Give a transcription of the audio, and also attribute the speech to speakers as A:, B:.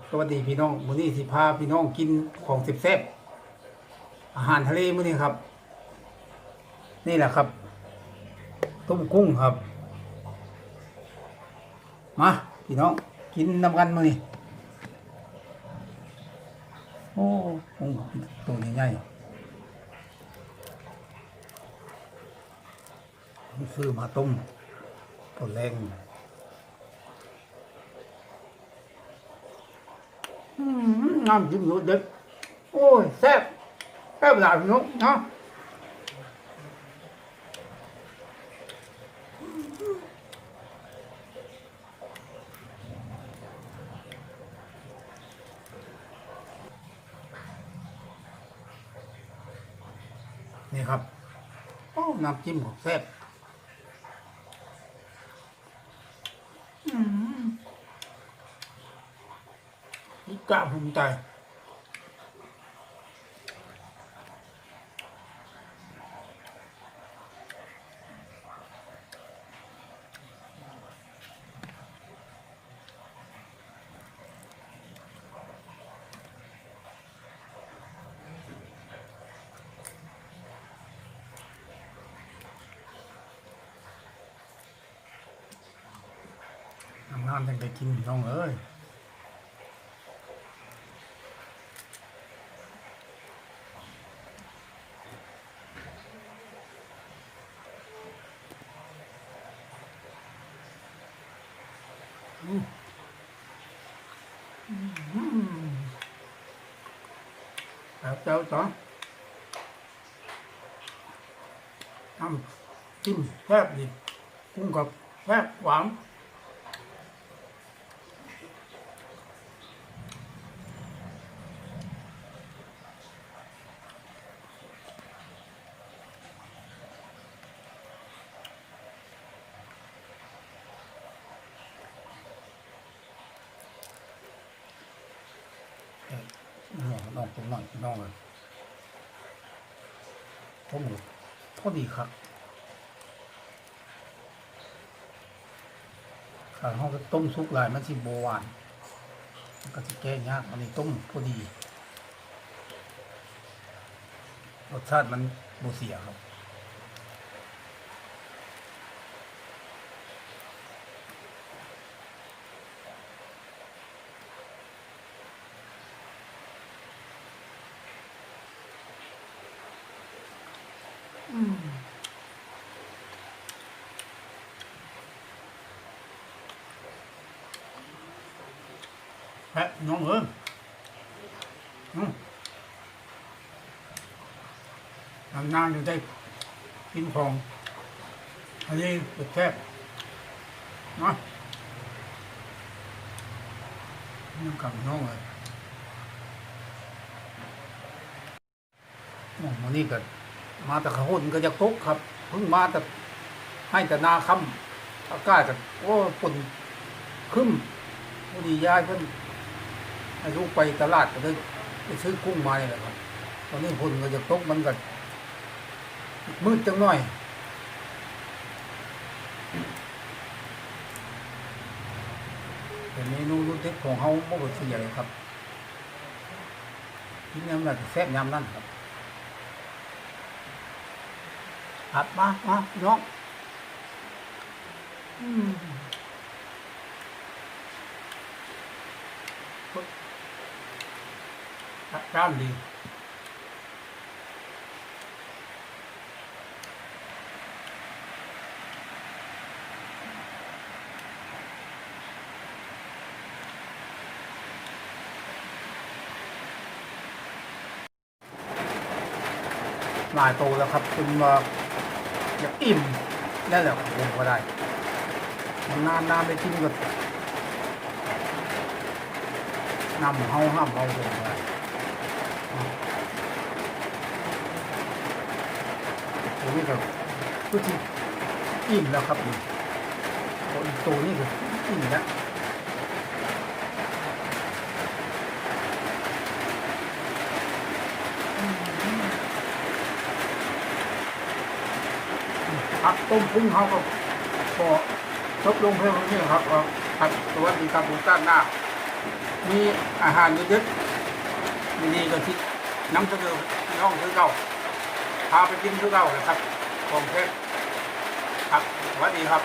A: สวัสดีพี่น้องมื้อนี้สิพาพี่น้องกินของแซ่บๆอาหารทะเลมื้อนี้ครับนี่แหละครับต้มกุ้งครับมาพี่น้องกินนำกันมื้อนี้โอ้กุ้งตัวใหญ่ๆซื้อมาต้มตอนแรงน้ำจิ้มรสเด็ดโอ้ยแซ่บหลายพี่น้องเนาะนี่ครับโอ้น้ำจิ้มของแซ่บนี่กะภูมิใจนานๆยังได้กินพี่น้องเอ้ยแล้วเจ้าต่อน้ำจิ้มแซ่บดิกุ้งกับแซ่บหวานน้องเป็นน้องพี่น้องเลยต้มหมดพอดีครับข้าวห้องก็ต้มสุกหลายมันสิโบหวานมันก็จะแก้ยากอันนี้ต้มพอดีรสชาติมันโบเสียครับแพะน้องเอิญนานๆอยู่ได้กินของอันนี้เป็นแซ่บนะนี่กับน้องเลยวันนี้ก็มาแต่ขหุ่นก็จะตกครับเพิ่งมาแต่ให้แต่นาค่ำอากาศจะโอ้ฝนครึ้มพอดียายเพิ่นให้ลูกไปตลาดก็เลยไปซื้อกุ้งมาเนี่ยแหละครับตอนนี้ฝนก็จะตกมันก็มืดจังหน่อยแต่เมนูรสเด็ดของเขาไม่เป็นสิ่งใหญ่ครับกินน้ำนั่นแซ่บยำนั่นครับครับมาน้องจ้านดีหลายโตแล้วครับคุณมาอยากอิ่มได้แล้วผมก็ได้นานๆไปกินก็นำห้ามเอาเลยตัวนี้ก็คือที่อิ่มแล้วครับนี่ตัวนี้ก็อิ่มแล้วครับต้มพุ้งเขาก็พอจบลงเพียงนี้ครับครับสวัสดีครับผมก้านหน้า มีอาหารดึกๆนี่ก็ที่น้ำเสนอพี่น้องคือเก่าพาไปกินคือเก่าเลยครับของแท้ครับสวัสดีครับ